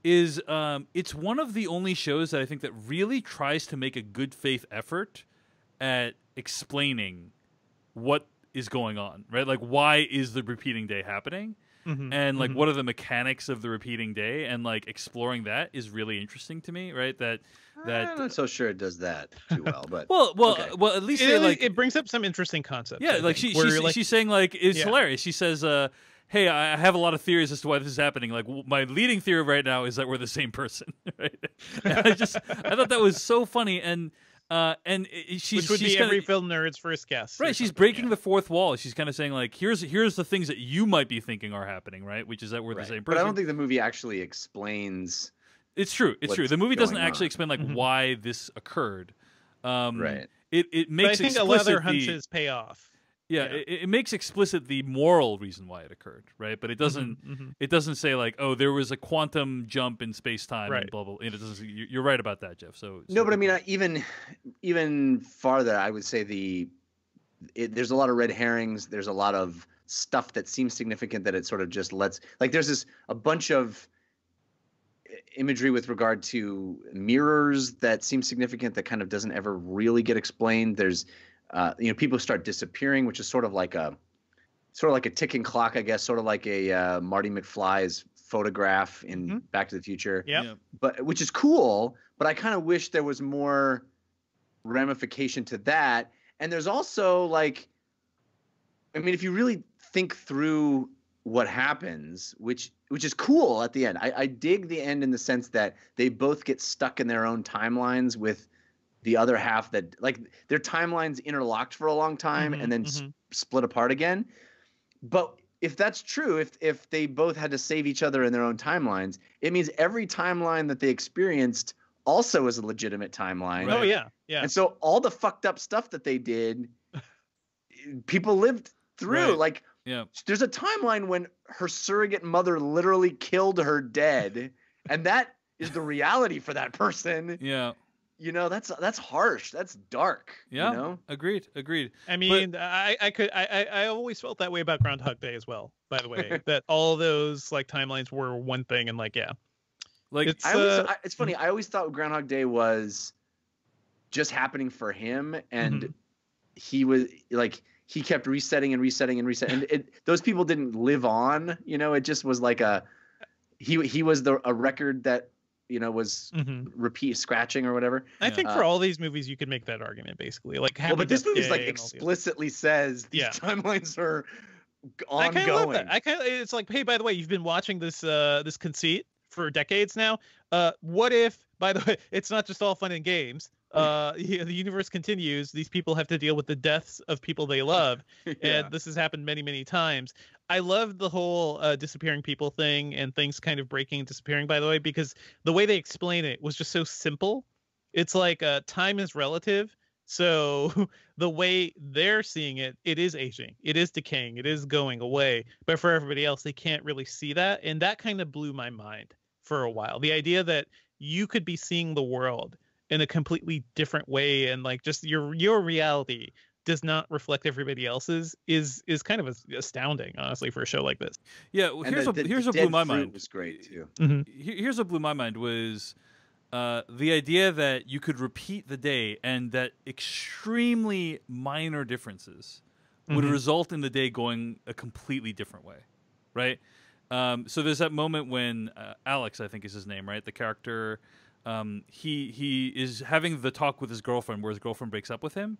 it's one of the only shows that I think that really tries to make a good faith effort at explaining what is going on, right? Like, why is the repeating day happening? And like, what are the mechanics of the repeating day? And like, exploring that is really interesting to me, right? That I'm not so sure it does that too well, but well, okay. at least they, like it brings up some interesting concepts. yeah, I like think, she's saying like it's Yeah. hilarious. She says, "Hey, I have a lot of theories as to why this is happening. Like, my leading theory right now is that we're the same person." Right? And I thought that was so funny, and she's which would be kinda, every film nerd's first guess. right. She's breaking the fourth wall. She's kind of saying like, here's the things that you might be thinking are happening, right? Which is that we're the same person. But I don't think the movie actually explains. It's true. It's true. what's The movie doesn't going actually on. explain like why this occurred. Right. It But makes I think a lot of explicit their the hunches pay off. yeah. Yeah. It makes explicit the moral reason why it occurred, right? But it doesn't. It doesn't say like, oh, there was a quantum jump in space time and Right. blah blah. It doesn't. You're right about that, Jeff. So No, but I mean, even farther, I would say there's a lot of red herrings. There's a lot of stuff that seems significant that it sort of just lets. Like, there's a bunch of imagery with regard to mirrors that seems significant that kind of doesn't ever really get explained. There's, people start disappearing, which is sort of like a ticking clock, I guess, sort of like a Marty McFly's photograph in Back to the Future. Yep. But which is cool, but I kind of wish there was more ramification to that. And there's also like, I mean, if you really think through what happens, which is cool at the end. I dig the end in the sense that they both get stuck in their own timelines with the other half that, like, their timelines interlocked for a long time and then split apart again. But if that's true, if they both had to save each other in their own timelines, it means every timeline that they experienced also is a legitimate timeline. Oh yeah, yeah. And so all the fucked up stuff that they did, people lived through. Right. Like, yeah. there's a timeline when her surrogate mother literally killed her dead, and that is the reality for that person. Yeah. That's harsh. That's dark. Yeah. Agreed. I mean, I always felt that way about Groundhog Day as well. By the way, that all those like timelines were one thing, and like, yeah, like it's it's funny. I always thought Groundhog Day was just happening for him, and he was like, he kept resetting and resetting and resetting. And those people didn't live on. It just was like he was a record that was repeat scratching or whatever. I think for all these movies, you could make that argument basically. Like, well, but this Death movie's like Day and all the explicitly says these timelines are I kind of love ongoing. that. It's like, hey, by the way, you've been watching this this conceit for decades now. What if, by the way, it's not just all fun and games? The universe continues. These people have to deal with the deaths of people they love, and this has happened many, many times. I love the whole disappearing people thing and things kind of breaking and disappearing, by the way, because the way they explain it was just so simple. It's like time is relative. So the way they're seeing it, it is aging, it is decaying, it is going away. But for everybody else, they can't really see that. And that kind of blew my mind for a while. The idea that you could be seeing the world in a completely different way, and like just your reality does not reflect everybody else's is kind of astounding, honestly, for a show like this. Yeah, well, here's what blew my mind. Was great too. Here's what blew my mind was the idea that you could repeat the day and that extremely minor differences would result in the day going a completely different way, right? So there's that moment when Alex, I think is his name, right? The character, he is having the talk with his girlfriend where his girlfriend breaks up with him.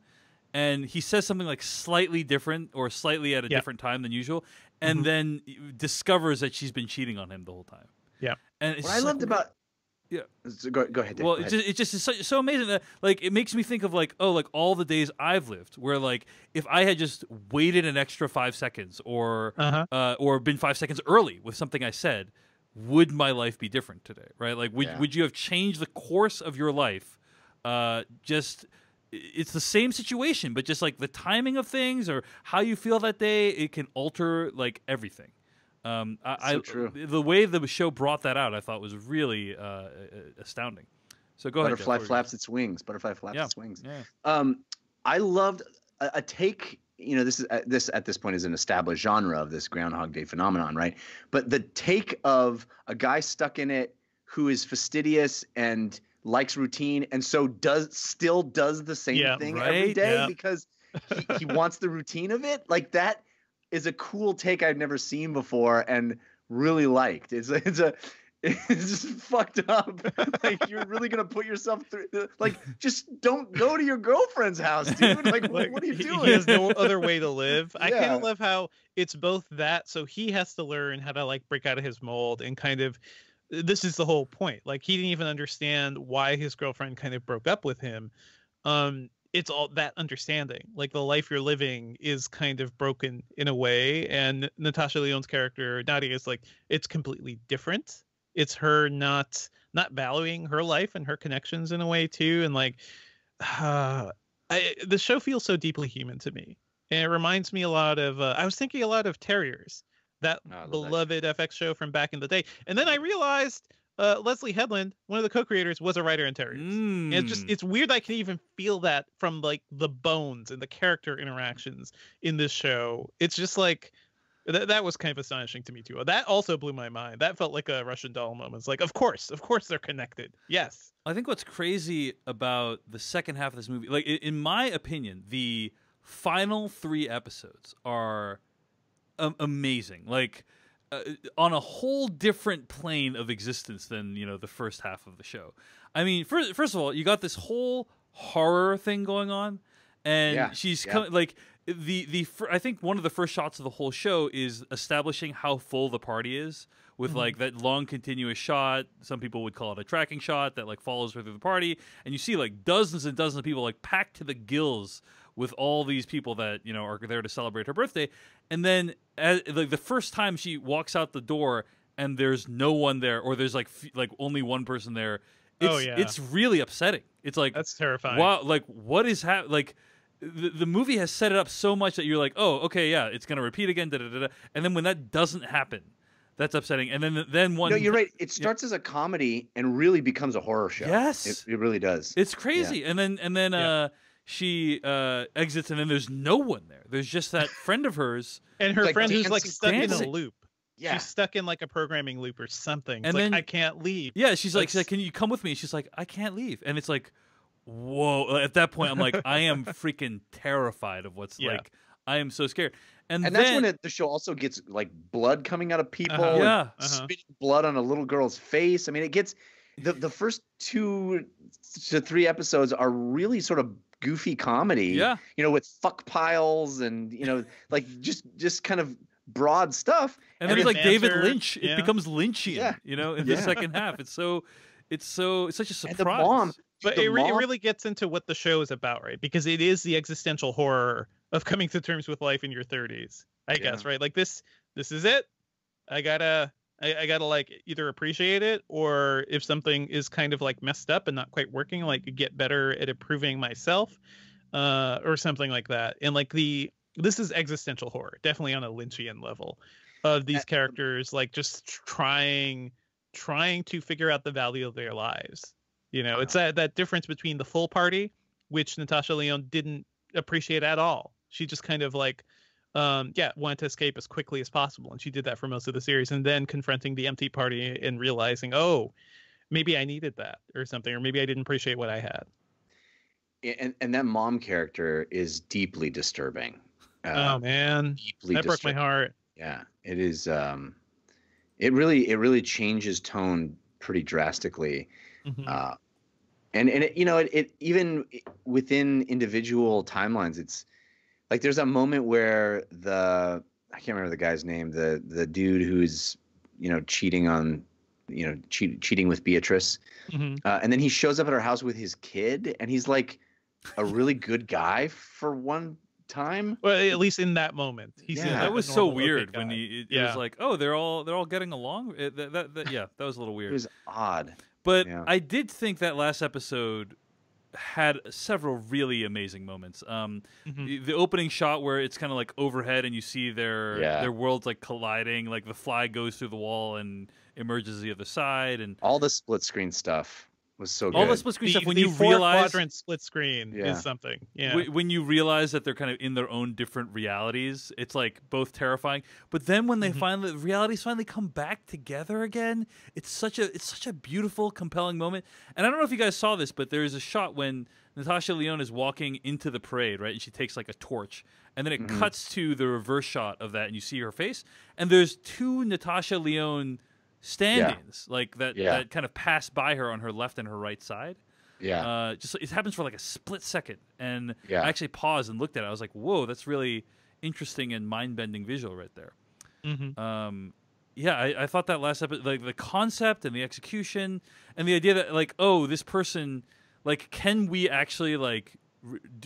And he says something like slightly different or slightly at a different time than usual, and then discovers that she's been cheating on him the whole time. Yeah. And it's What I loved about go ahead. Dave, well, go ahead. it just is so amazing that like it makes me think of like, oh, like all the days I've lived where like if I had just waited an extra 5 seconds or been 5 seconds early with something I said, would my life be different today? Right? Like would you have changed the course of your life? It's the same situation, but just like the timing of things or how you feel that day, it can alter like everything. So true. The way the show brought that out, I thought was really astounding. So go ahead. Butterfly Jeff, flaps its wings. Butterfly flaps its wings. Yeah. I loved a take. You know, this at this point is an established genre of this Groundhog Day phenomenon, right? But the take of a guy stuck in it who is fastidious and likes routine, and so still does the same thing every day because he wants the routine of it. Like, that is a cool take I've never seen before and really liked. It's just fucked up. Like, you're really gonna put yourself through. Like, just don't go to your girlfriend's house, dude. Like, what are you doing? He has no other way to live. I kind of love how it's both that, so he has to learn how to like break out of his mold and kind of. This is the whole point. Like, he didn't even understand why his girlfriend kind of broke up with him. It's all that understanding. Like, the life you're living is kind of broken in a way, and Natasha Lyonne's character Nadia is like, it's completely different. It's her not valuing her life and her connections in a way too, and like, the show feels so deeply human to me, and it reminds me a lot of. I was thinking a lot of Terriers, that beloved FX show from back in the day, and then I realized Leslie Headland, one of the co-creators, was a writer in Terriers. And it's weird I can even feel that from like the bones and the character interactions in this show. It's just like. That was kind of astonishing to me too. That also blew my mind. That felt like a Russian doll moment. It's like, of course they're connected. Yes. I think what's crazy about the second half of this movie, like in my opinion, the final 3 episodes are amazing. Like on a whole different plane of existence than, you know, the first half of the show. I mean, first of all, you got this whole horror thing going on, and she's coming like. I think one of the first shots of the whole show is establishing how full the party is with like that long continuous shot. Some people would call it a tracking shot that like follows her through the party, and you see like dozens and dozens of people like packed to the gills with all these people that, you know, are there to celebrate her birthday. And then like the first time she walks out the door and there's no one there, or there's like only one person there, it's really upsetting. It's like, that's terrifying. Wow, like what is happening? Like. The movie has set it up so much that you're like, oh, okay, yeah, it's going to repeat again, and then when that doesn't happen, that's upsetting. And then one... No, you're right. It starts as a comedy and really becomes a horror show. Yes. It really does. It's crazy. Yeah. And then she exits, and then there's no one there. There's just that friend of hers. And her friend who's like stuck in a loop. Yeah. She's stuck in like a programming loop or something. And then I can't leave. Yeah, she's like, can you come with me? She's like, I can't leave. And it's like... Whoa! At that point, I'm like, I am freaking terrified of what's like. I am so scared. And that's when the show also gets like blood coming out of people. Spitting blood on a little girl's face. I mean, it gets the first 2 to 3 episodes are really sort of goofy comedy. Yeah, you know, with fuck piles and, you know, like just kind of broad stuff. And then it's like David Lynch. It becomes Lynchian. You know, in the second half, it's such a surprise. And the mom. But it really gets into what the show is about, right? Because it is the existential horror of coming to terms with life in your 30s, I guess, right? Like this is it. I gotta like either appreciate it, or if something is kind of like messed up and not quite working, like get better at improving myself, or something like that. And like this is existential horror, definitely on a Lynchian level of these characters, like just trying to figure out the value of their lives. You know, it's that difference between the full party, which Natasha Lyonne didn't appreciate at all. She just kind of like, wanted to escape as quickly as possible. And she did that for most of the series. And then confronting the empty party and realizing, oh, maybe I needed that or something, or maybe I didn't appreciate what I had. And that mom character is deeply disturbing. Oh, man. That broke my heart. Yeah, it is. It really changes tone pretty drastically. And it, you know, it even within individual timelines, it's like there's a moment where I can't remember the guy's name, the dude who's, you know, cheating with Beatrice, and then he shows up at her house with his kid, and he's like a really good guy for one time. Well, at least in that moment, that was so weird when it was like, oh, they're all getting along. That was a little weird. It was odd. But I did think that last episode had several really amazing moments. The opening shot where it's kind of like overhead and you see their worlds like colliding, like the fly goes through the wall and emerges the other side, and all the split screen stuff. was so good. All the split screen stuff when the you four realize quadrant split screen is something. Yeah. When you realize that they're kind of in their own different realities, it's like both terrifying. But then when they realities finally come back together again, it's such a beautiful, compelling moment. And I don't know if you guys saw this, but there is a shot when Natasha Lyonne is walking into the parade, right? And she takes like a torch, and then it cuts to the reverse shot of that, and you see her face. And there's two Natasha Lyonne stand-ins like that kind of pass by her on her left and her right side. Just it happens for like a split second, and I actually paused and looked at it. I was like, whoa, that's really interesting and mind-bending visual right there. I thought that last episode, like the concept and the execution and the idea that like, oh, this person, like, can we actually like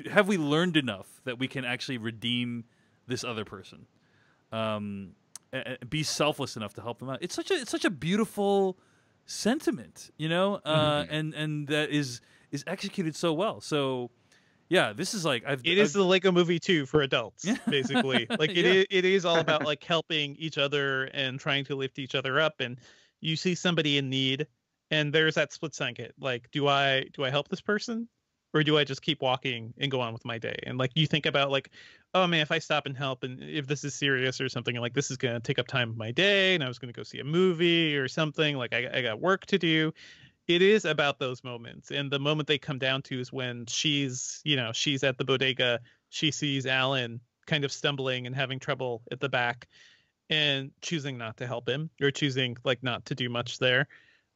have we learned enough that we can actually redeem this other person, be selfless enough to help them out? It's such a beautiful sentiment, you know, and that is executed so well. So yeah, this is like it is the Lego Movie 2 for adults, basically. Like it is all about like helping each other and trying to lift each other up. And you see somebody in need, and there's that split second. Like, do I help this person, or do I just keep walking and go on with my day? And like you think about like, oh man, if I stop and help, and if this is serious or something, like this is gonna take up time of my day, and I was gonna go see a movie or something. Like I got work to do. It is about those moments, and the moment they come down to is when she's at the bodega, she sees Alan kind of stumbling and having trouble at the back, and choosing not to help him, or choosing like not to do much there.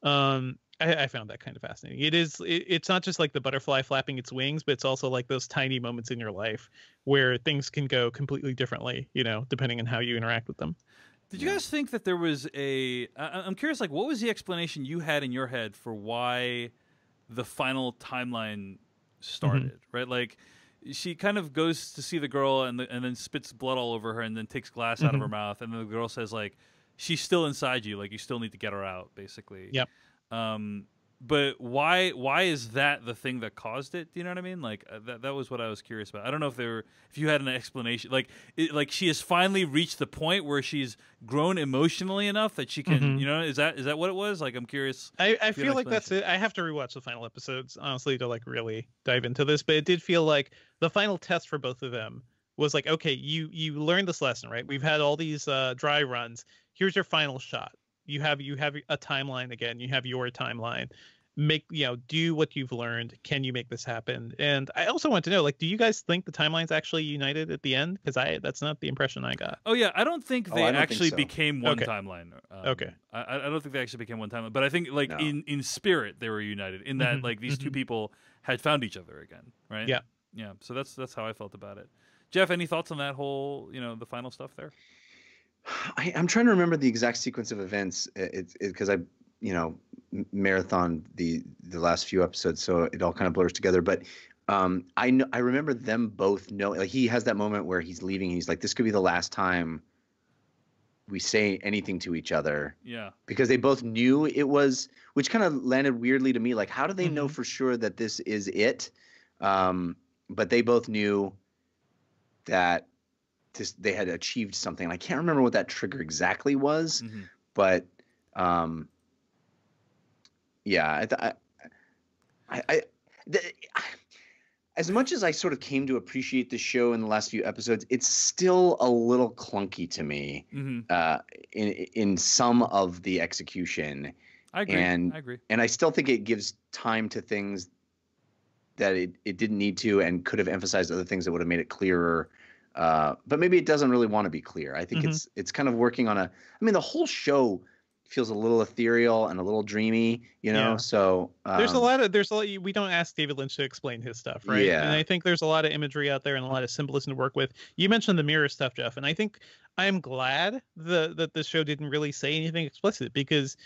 I found that kind of fascinating. It's not just like the butterfly flapping its wings, but it's also like those tiny moments in your life where things can go completely differently, you know, depending on how you interact with them. Did you guys think that there was I'm curious, like, what was the explanation you had in your head for why the final timeline started, right? Like, she kind of goes to see the girl and then spits blood all over her and then takes glass out of her mouth. And then the girl says, like, she's still inside you. Like, you still need to get her out, basically. Yep. But why is that the thing that caused it? Do you know what I mean? Like that was what I was curious about. I don't know if you had an explanation. Like she has finally reached the point where she's grown emotionally enough that she can. You know, is that what it was? Like, I'm curious. I feel like that's it. I have to rewatch the final episodes, honestly, to like really dive into this. But it did feel like the final test for both of them was like, okay, you learned this lesson, right? We've had all these dry runs. Here's your final shot. You have a timeline again. You have your timeline. Do what you've learned. Can you make this happen? And I also want to know, like, do you guys think the timeline's actually united at the end? Because that's not the impression I got. Oh yeah, I don't think they actually became one timeline. Okay. I don't think they actually became one timeline, but I think like in spirit they were united in that like these two people had found each other again, right? Yeah. Yeah. So that's how I felt about it. Jeff, any thoughts on that whole the final stuff there? I'm trying to remember the exact sequence of events. Because I, marathon the last few episodes, so it all kind of blurs together. But I remember them both knowing. Like, he has that moment where he's leaving. And he's like, "This could be the last time we say anything to each other." Yeah. Because they both knew it was, which kind of landed weirdly to me. Like, how do they know for sure that this is it? But they both knew that they had achieved something. I can't remember what that trigger exactly was, but as much as I sort of came to appreciate the show in the last few episodes, it's still a little clunky to me in some of the execution. I agree. And I still think it gives time to things that it didn't need to, and could have emphasized other things that would have made it clearer. But maybe it doesn't really want to be clear. I think it's kind of working on the whole show feels a little ethereal and a little dreamy, so there's a lot we don't ask David Lynch to explain his stuff, right? And I think there's a lot of imagery out there and a lot of symbolism to work with. You mentioned the mirror stuff, Jeff, and I think I'm glad that this show didn't really say anything explicit, because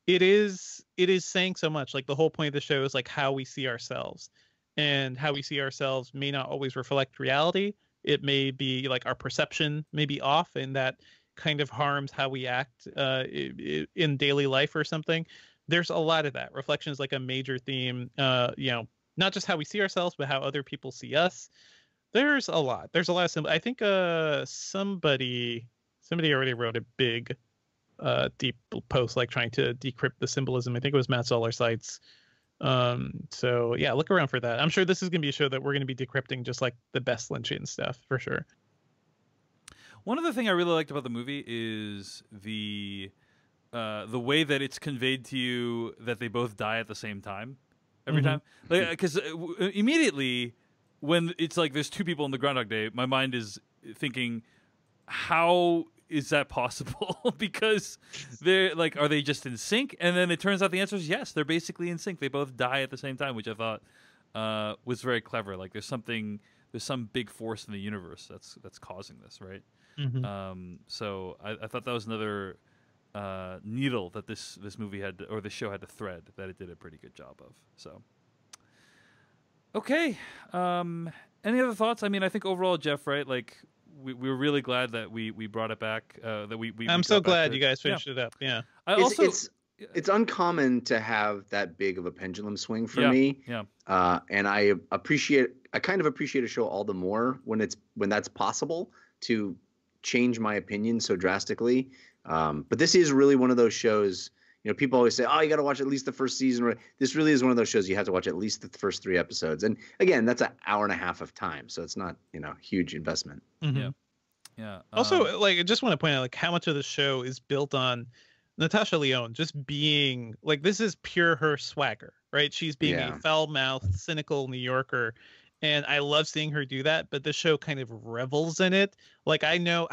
it is saying so much. Like, the whole point of the show is like how we see ourselves, and how we see ourselves may not always reflect reality. It may be like our perception may be off, and that kind of harms how we act in daily life or something. There's a lot of that. Reflection is like a major theme, not just how we see ourselves, but how other people see us. There's a lot of I think somebody already wrote a big deep post, like trying to decrypt the symbolism. I think it was Matt Zoller Seitz. So yeah, look around for that. I'm sure this is gonna be a show that we're gonna be decrypting just like the best Lynchian stuff for sure. One other thing I really liked about the movie is the way that it's conveyed to you that they both die at the same time every time. Like, because immediately when it's like there's two people in the Groundhog Day, my mind is thinking, how is that possible? Because they're like, are they just in sync? And then it turns out the answer is yes, they're basically in sync. They both die at the same time, which I thought was very clever. Like there's some big force in the universe that's causing this, right? So I thought that was another needle that this movie had or this show had to thread that it did a pretty good job of. So okay, any other thoughts? I mean, I think overall, Jeff, right? Like we were really glad that we brought it back. That we I'm so glad you guys finished it up. Yeah, it's uncommon to have that big of a pendulum swing for me. Yeah. And I kind of appreciate a show all the more when that's possible to change my opinion so drastically. But this is really one of those shows, you know, people always say, oh, you got to watch at least the first season. This really is one of those shows you have to watch at least the first 3 episodes. And again, that's an hour and a half of time. So it's not, you know, huge investment. Yeah. Yeah. Also, like, I just want to point out, like, how much of the show is built on Natasha Lyonne just being, like, this is pure her swagger, right? She's being a foul-mouthed, cynical New Yorker. And I love seeing her do that, but the show kind of revels in it. Like, I know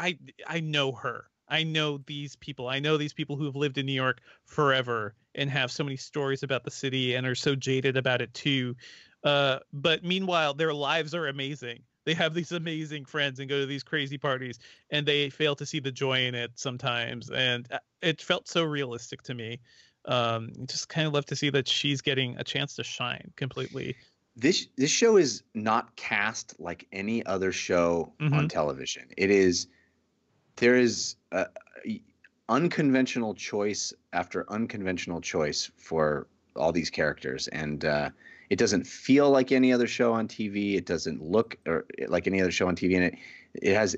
her. I know these people. I know these people who have lived in New York forever and have so many stories about the city and are so jaded about it too. But meanwhile, their lives are amazing. They have these amazing friends and go to these crazy parties, and they fail to see the joy in it sometimes. And it felt so realistic to me. Just kind of love to see that she's getting a chance to shine completely. This show is not cast like any other show on television. There is unconventional choice after unconventional choice for all these characters, and it doesn't feel like any other show on TV. It doesn't look like any other show on TV, and it has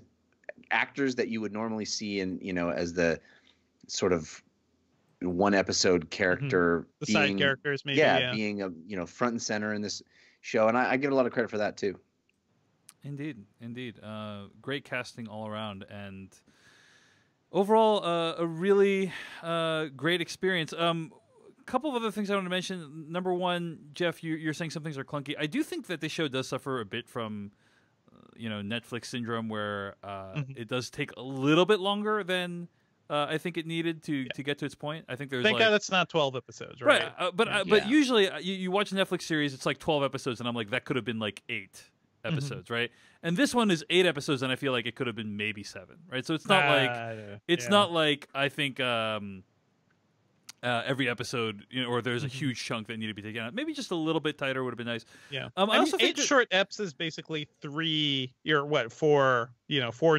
actors that you would normally see in, you know, as the sort of one episode character, the side characters, maybe, being a, you know, front and center in this show, and I give it a lot of credit for that too. Indeed. Great casting all around, and overall, a really great experience. Couple of other things I want to mention. Number one, Jeff, you're saying some things are clunky. I do think that this show does suffer a bit from, Netflix syndrome, where it does take a little bit longer than I think it needed to get to its point. I think there's thank God it's not 12 episodes, right? But usually you watch a Netflix series, it's like 12 episodes, and I'm like, that could have been like 8 episodes, right? And this one is 8 episodes, and I feel like it could have been maybe 7, right? So it's not not like I think every episode, or there's a huge chunk that needed to be taken out. Maybe just a little bit tighter would have been nice. Yeah. I also think 8 short eps is basically 4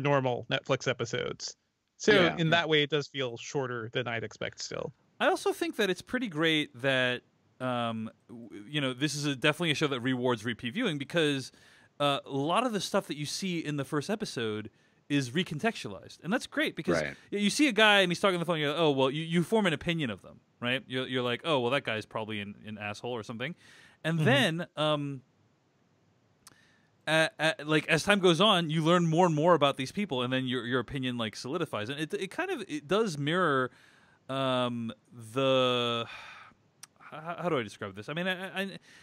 normal Netflix episodes. So in that way, it does feel shorter than I'd expect still. I also think that it's pretty great that, this is definitely a show that rewards repeat viewing, because a lot of the stuff that you see in the first episode is recontextualized, and that's great, because you see a guy and he's talking on the phone. You're like, oh well, you form an opinion of them, right? You're like, oh well, that guy's probably an asshole or something, and then like as time goes on, you learn more and more about these people, and then your opinion like solidifies, and it does mirror the. How do I describe this? I mean,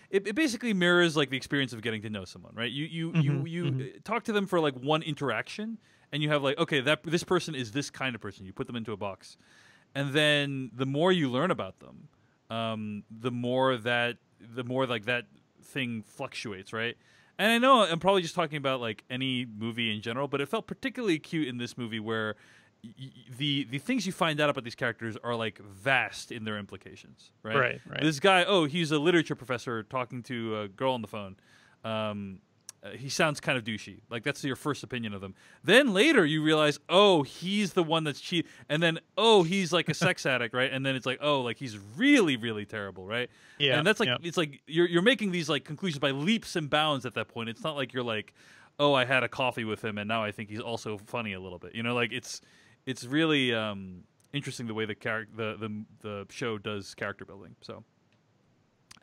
it basically mirrors like the experience of getting to know someone, right? You talk to them for like one interaction, and you have like, okay, this person is this kind of person. You put them into a box, and then the more you learn about them, the more like that thing fluctuates, right? And I know I'm probably just talking about like any movie in general, but it felt particularly acute in this movie where the things you find out about these characters are like vast in their implications, right? Right. This guy, he's a literature professor talking to a girl on the phone. He sounds kind of douchey. Like that's your first opinion of them. Then later you realize, he's the one that's cheating, and then he's like a sex addict, right? And then it's like, like he's really, really terrible, right? Yeah. And that's like it's like you're making these like conclusions by leaps and bounds at that point. It's not like you're like, I had a coffee with him and now I think he's also funny a little bit. Like it's really interesting the way the show does character building. So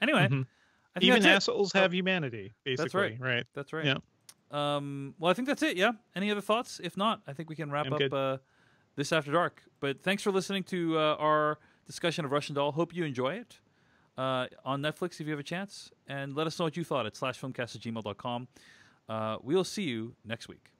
Anyway, I think Even that's it. assholes have humanity, basically. right. That's right. Yeah. Well, I think that's it. Yeah. Any other thoughts? If not, I think we can wrap up this After Dark. But thanks for listening to our discussion of Russian Doll. Hope you enjoy it on Netflix if you have a chance. And let us know what you thought at /filmcast@gmail.com. We'll see you next week.